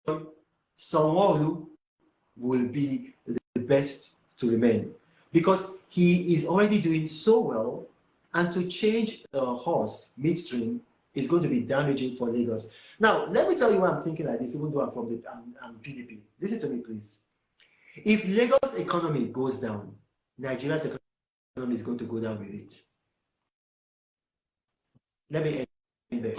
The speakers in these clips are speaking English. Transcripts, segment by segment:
Sanwolu will be the best to remain because he is already doing so well, and to change a horse midstream is going to be damaging for Lagos. Now, let me tell you why I'm thinking like this, even though I'm PDP. Listen to me, please. If Lagos' economy goes down, Nigeria's economy is going to go down with it. Let me end there.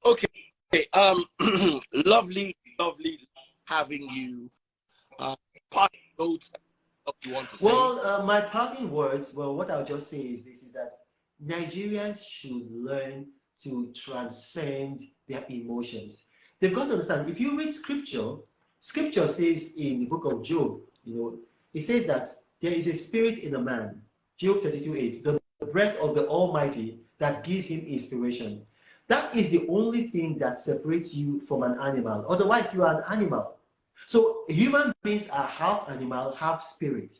Okay. Lovely having you. Parting notes you want to say? Well, my parting words, well, what I'll just say is this, is that Nigerians should learn to transcend their emotions. They've got to understand, if you read scripture, scripture says in the book of Job, it says that there is a spirit in a man, Job 32:8, the breath of the Almighty that gives him inspiration. That is the only thing that separates you from an animal. Otherwise, you are an animal. So human beings are half animal, half spirit.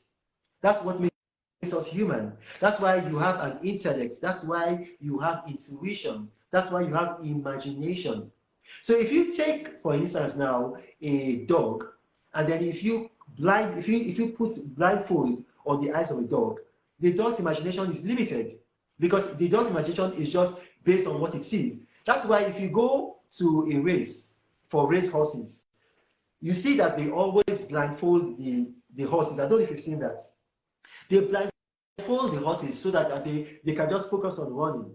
That's what makes us human. That's why you have an intellect. That's why you have intuition. That's why you have imagination. So if you take, for instance, now a dog, and then if you put blindfold on the eyes of a dog, the dog's imagination is limited because the dog's imagination is just based on what it sees. That's why if you go to a race for race horses, you see that they always blindfold the horses. I don't know if you've seen that. They blindfold the horses so that they can just focus on running.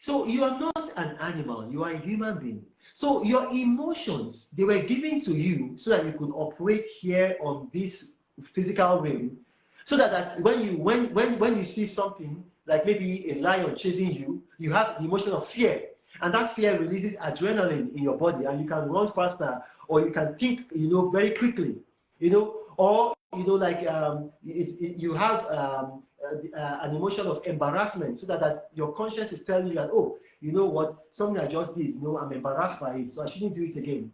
So you are not an animal, you are a human being. So your emotions, they were given to you so that you could operate here on this physical realm, so that when you see something like maybe a lion chasing you, you have the emotion of fear, and that fear releases adrenaline in your body, and you can run faster, or you can think, very quickly, or like you have an emotion of embarrassment, so that your conscience is telling you that, oh, you know what, something I just did, I'm embarrassed by it, so I shouldn't do it again.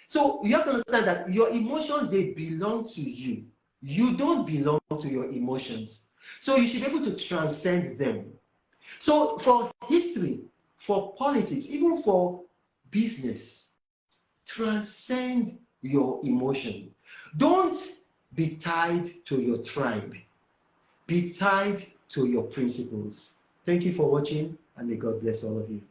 So you have to understand that your emotions, they belong to you. You don't belong to your emotions. So you should be able to transcend them. So for history, for politics, even for business, transcend your emotion. Don't be tied to your tribe. Be tied to your principles. Thank you for watching, and may God bless all of you.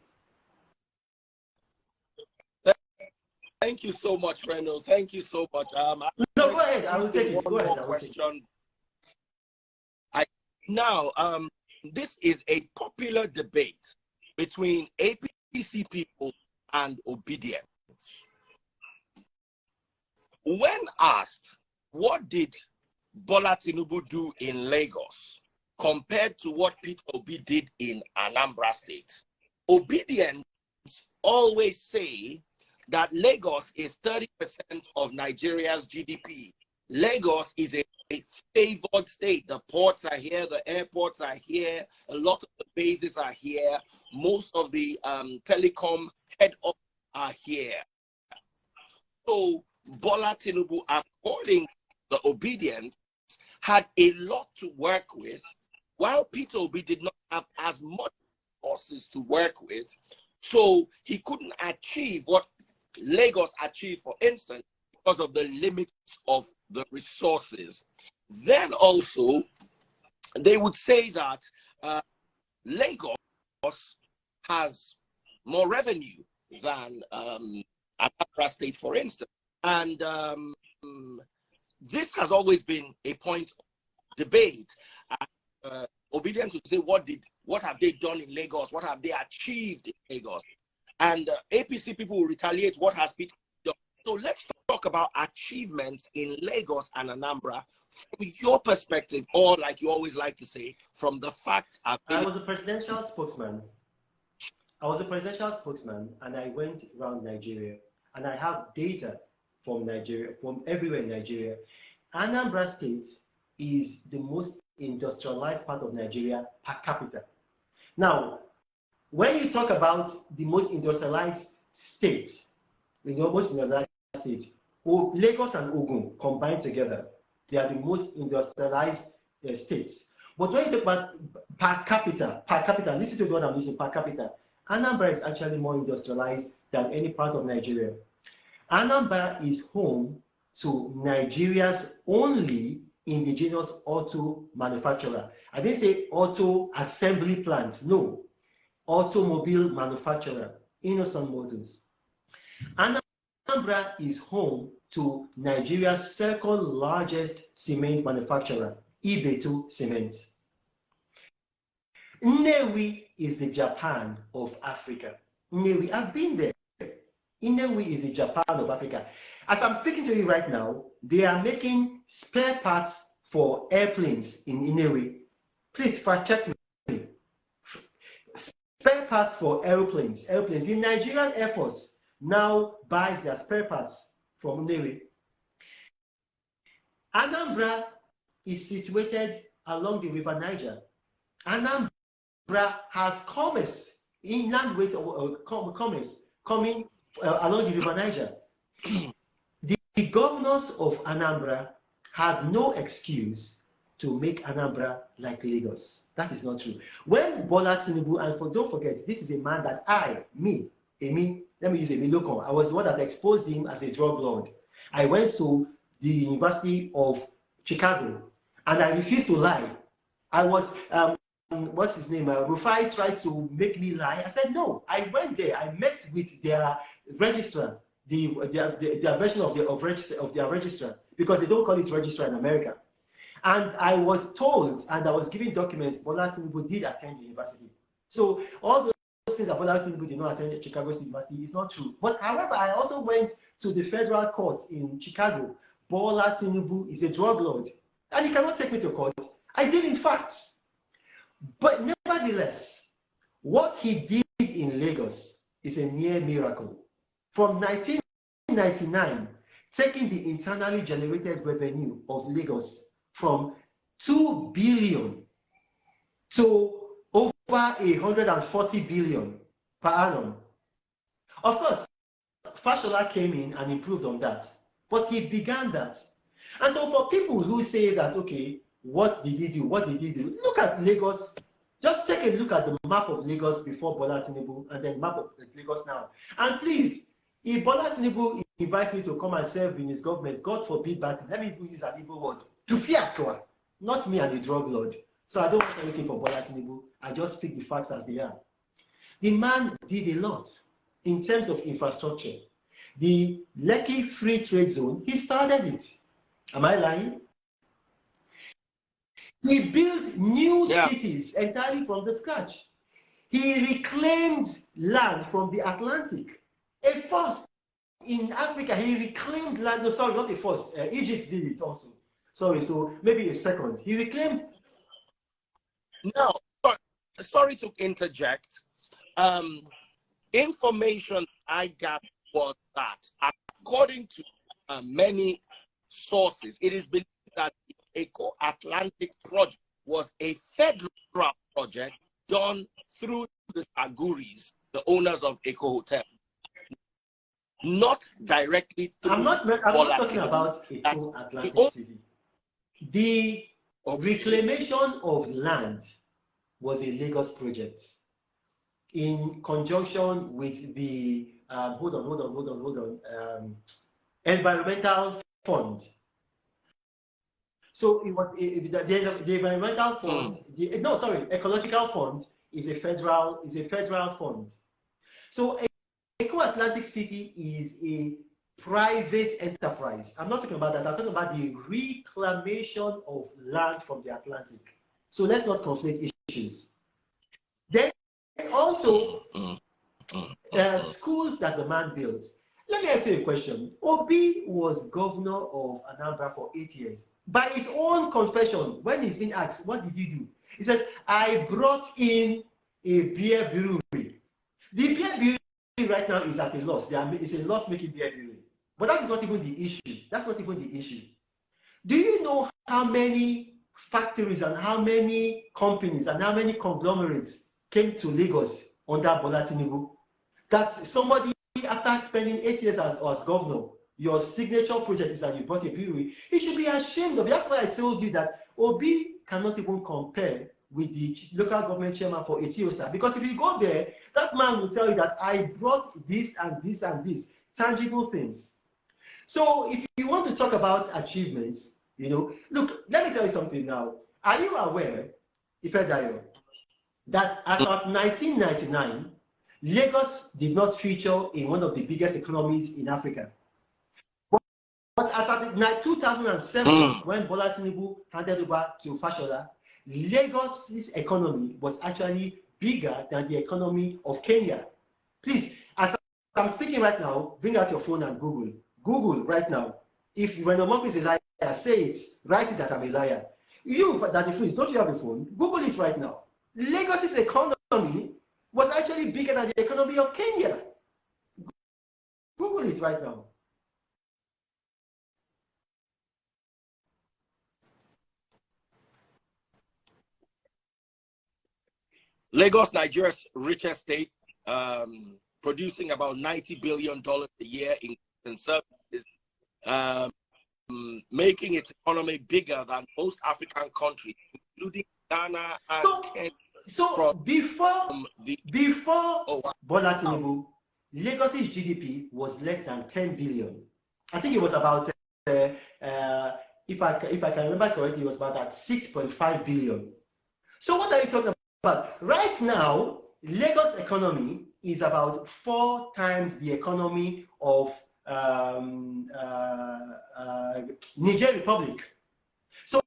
Thank you so much, Reno. Thank you so much. No, go ahead. I will take it. Go ahead. Question. Now, this is a popular debate between APC people and obedience. When asked, what did Bola Tinubu do in Lagos compared to what Peter Obi did in Anambra State? Obedience always say that Lagos is 30% of Nigeria's GDP. Lagos is a favored state. The ports are here, the airports are here, a lot of the bases are here, most of the telecom head office are here. So Bola Tinubu, according to the obedience, had a lot to work with, while Peter Obi did not have as much resources to work with, so he couldn't achieve what Lagos achieved, for instance, because of the limits of the resources. Then also, they would say that Lagos has more revenue than Anambra State, for instance. And this has always been a point of debate. Obedience would say, what have they done in Lagos? What have they achieved in Lagos? And APC people will retaliate, what has Peter done? So let's talk about achievements in Lagos and Anambra from your perspective, or like you always like to say, from the fact I was a presidential spokesman. And I went around Nigeria, and I have data from Nigeria, from everywhere in Nigeria. Anambra State is the most industrialized part of Nigeria per capita. Now, when you talk about the most industrialized state, Lagos and Ogun combined together, they are the most industrialized states. But when you talk about per capita, listen to what I'm using, per capita, Anambra is actually more industrialized than any part of Nigeria. Anambra is home to Nigeria's only indigenous auto manufacturer. I didn't say auto assembly plant, no. Automobile manufacturer, Innocent Motors. Anambra is home to Nigeria's second largest cement manufacturer, Ibeto Cement. Nnewi is the Japan of Africa. Nnewi, I've been there. Nnewi is the Japan of Africa. As I'm speaking to you right now, they are making spare parts for airplanes in Nnewi. Please fact check me. Spare parts for airplanes. The Nigerian Air Force now buys their spare parts from Nnewi. Anambra is situated along the River Niger. Anambra has commerce, inland with commerce coming along the River Niger. The governors of Anambra had no excuse to make Anambra like Lagos. That is not true. When Bola Tinubu, and don't forget, this is a man that Emi, let me use Emi Lokon, I was the one that exposed him as a drug lord. I went to the University of Chicago, and I refused to lie. I was, what's his name? Rufai tried to make me lie. I said, no, I went there. I met with their registrar, their version of their registrar, because they don't call it registrar in America. And I was told, and I was given documents, Bola Tinubu did attend the university. So all those things that Bola Tinubu did not attend Chicago State University is not true. But however, I also went to the federal court in Chicago. Bola Tinubu is a drug lord, and he cannot take me to court. I did in fact. But nevertheless, what he did in Lagos is a near miracle. From 1999, taking the internally generated revenue of Lagos from 2 billion to over 140 billion per annum. Of course, Fashola came in and improved on that, but he began that. And so for people who say that, okay, what did he do? What did he do? Look at Lagos. Just take a look at the map of Lagos before Bola Tinubu and then map of Lagos now. And please, if Bola Tinubu invites me to come and serve in his government, God forbid, but let me use an evil word, to fear, not me and the drug lord. So I don't want anything for Bola Tinubu. I just speak the facts as they are. The man did a lot in terms of infrastructure. The Lekki Free Trade Zone, he started it. Am I lying? He built new cities entirely from the scratch. He reclaimed land from the Atlantic. A first in Africa, he reclaimed land. No, sorry, not a first. Egypt did it also. Sorry, so maybe a second. He reclaimed. No, sorry to interject. Information I got was that, according to many sources, it is believed that the Eco-Atlantic project was a federal project done through the Aguris, the owners of Eco Hotel, not directly through. I'm not talking about Eco-Atlantic City. The reclamation of land was a Lagos project in conjunction with the environmental fund. So it was the environmental fund. Ecological fund is a federal fund. So Eco-Atlantic City is a private enterprise. I'm not talking about that. I'm talking about the reclamation of land from the Atlantic. So let's not conflate issues. Then also schools that the man built. Let me ask you a question. Obi was governor of Anambra for 8 years. By his own confession, when he's been asked, what did you do? He says, I brought in a beer brewery. The beer brewery right now is at a loss. It's a loss-making beer brewery. But that is not even the issue. That's not even the issue. Do you know how many factories and how many companies and how many conglomerates came to Lagos under Bola Tinubu? That somebody, after spending 8 years as governor, your signature project is that you bought a brewery. You should be ashamed of it. That's why I told you that Obi cannot even compare with the local government chairman for Etiosa. Because if you go there, that man will tell you that I brought this and this and this, tangible things. So if you want to talk about achievements, look, let me tell you something now. Are you aware, Ifedayo, that as of 1999, Lagos did not feature in one of the biggest economies in Africa? But as of 2007, when Bola Tinubu handed over to Fashola, Lagos's economy was actually bigger than the economy of Kenya. Please, as I'm speaking right now, bring out your phone and Google. Google right now. If Reno Omokri is a liar, say it. Write it that I'm a liar. You, Daddy Freeze, don't you have a phone? Google it right now. Lagos's economy was actually bigger than the economy of Kenya. Google it right now. Lagos, Nigeria's richest state, producing about $90 billion a year in services, making its economy bigger than most African countries, including Ghana and Kenya. So before Bola Tinubu, Lagos's GDP was less than 10 billion. I think it was about, if I can remember correctly, it was about at 6.5 billion. So what are you talking about? Right now, Lagos economy is about 4 times the economy of Niger Republic. So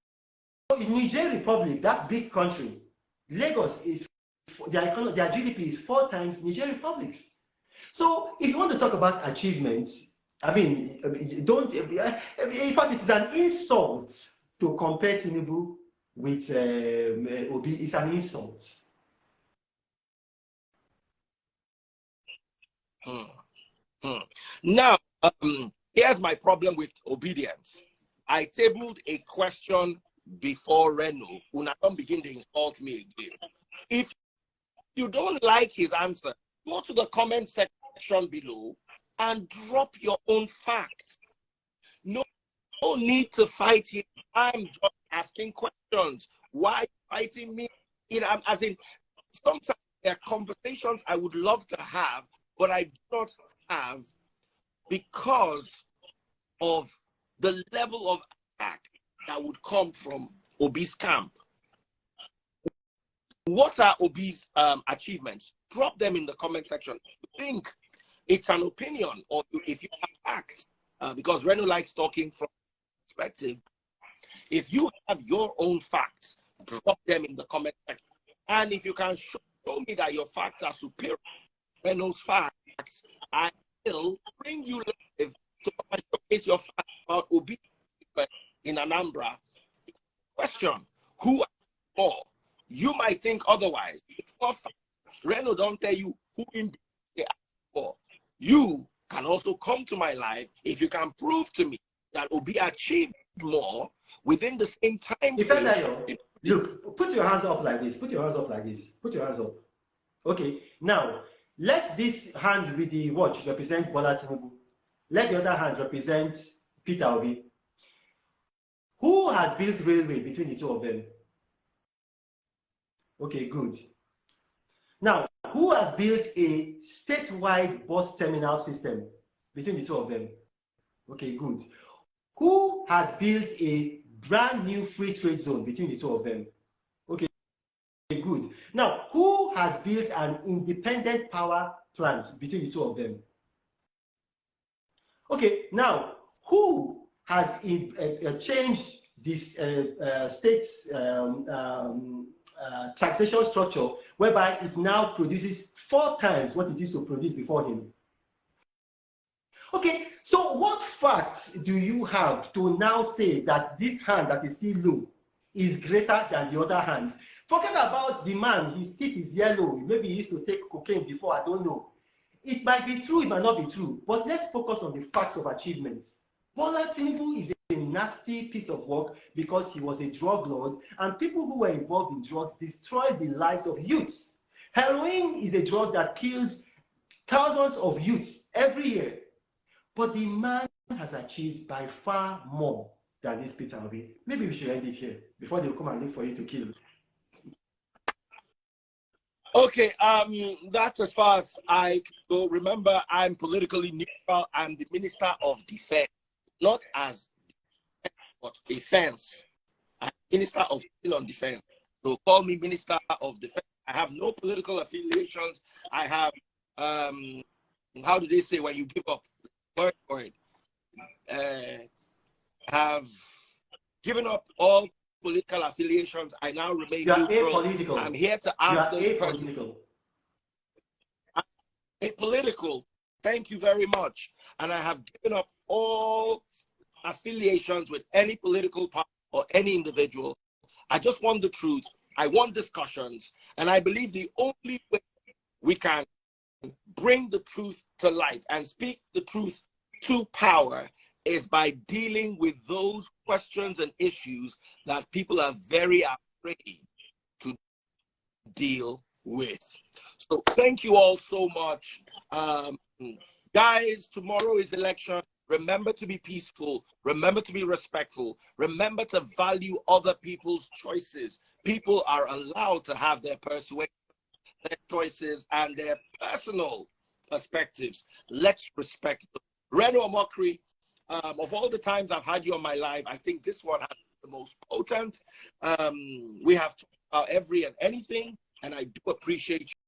in Niger Republic, that big country, Lagos is their GDP is 4 times Niger Republic's. So if you want to talk about achievements, I mean, don't. In fact, it is an insult to compare Tinubu with Obi. It's an insult. Now, here's my problem with obedience. I tabled a question before Reno. Una don't begin to insult me again. If you don't like his answer, go to the comment section below and drop your own facts. No need to fight him. I'm just asking questions. Why fighting me? As in, sometimes there are conversations I would love to have, but I do not have because of the level of attack that would come from Obi's camp. What are Obi's achievements? Drop them in the comment section. If you think it's an opinion, or if you have facts, because Reno likes talking from perspective. If you have your own facts, drop them in the comment section. And if you can show me that your facts are superior to Reno's facts, I will bring you live to showcase your facts about Obi in Anambra. Question: who are more? You might think otherwise. Reno don't tell you who in they are for. You can also come to my live if you can prove to me that Obi achieved more within the same time frame. Look, put your hands up like this. Put your hands up like this. Put your hands up. Okay. Now, let this hand with the watch represent Bola Tinubu. Let the other hand represent Peter Obi. Who has built railway between the two of them? Okay, good. Now, who has built a statewide bus terminal system between the two of them? Okay, good. Who has built a brand new free trade zone between the two of them? Okay, good. Now, who has built an independent power plant between the two of them? Okay, now, who has changed this state's taxation structure whereby it now produces 4 times what it used to produce before him? Okay, so what facts do you have to now say that this hand that is still low is greater than the other hand? Forget about the man, his teeth is yellow, maybe he used to take cocaine before, I don't know. It might be true, it might not be true, but let's focus on the facts of achievements. Bola Tinubu is a nasty piece of work because he was a drug lord, and people who were involved in drugs destroyed the lives of youths. Heroin is a drug that kills thousands of youths every year. But the man has achieved by far more than this Peter Obi. Maybe we should end it here before they come and look for you to kill. Okay, that's as far as I can go. Remember, I'm politically neutral. I'm the Minister of Defense, not as but defense. I'm Minister of Still on Defense. So call me Minister of Defense. I have no political affiliations. I have, how do they say when you give up? Word for it. Have given up all political affiliations. I now remain You are neutral. apolitical. I'm here to You ask are those persons. apolitical. Apolitical. Thank you very much. And I have given up all affiliations with any political party or any individual. I just want the truth. I want discussions. And I believe the only way we can bring the truth to light and speak the truth to power is by dealing with those questions and issues that people are very afraid to deal with. So thank you all so much. Guys, tomorrow is election. Remember to be peaceful. Remember to be respectful. Remember to value other people's choices. People are allowed to have their persuasion, their choices, and their personal perspectives. Let's respect them. Reno Omokri, of all the times I've had you on my live, I think this one has been the most potent. We have talked about every and anything, and I do appreciate you.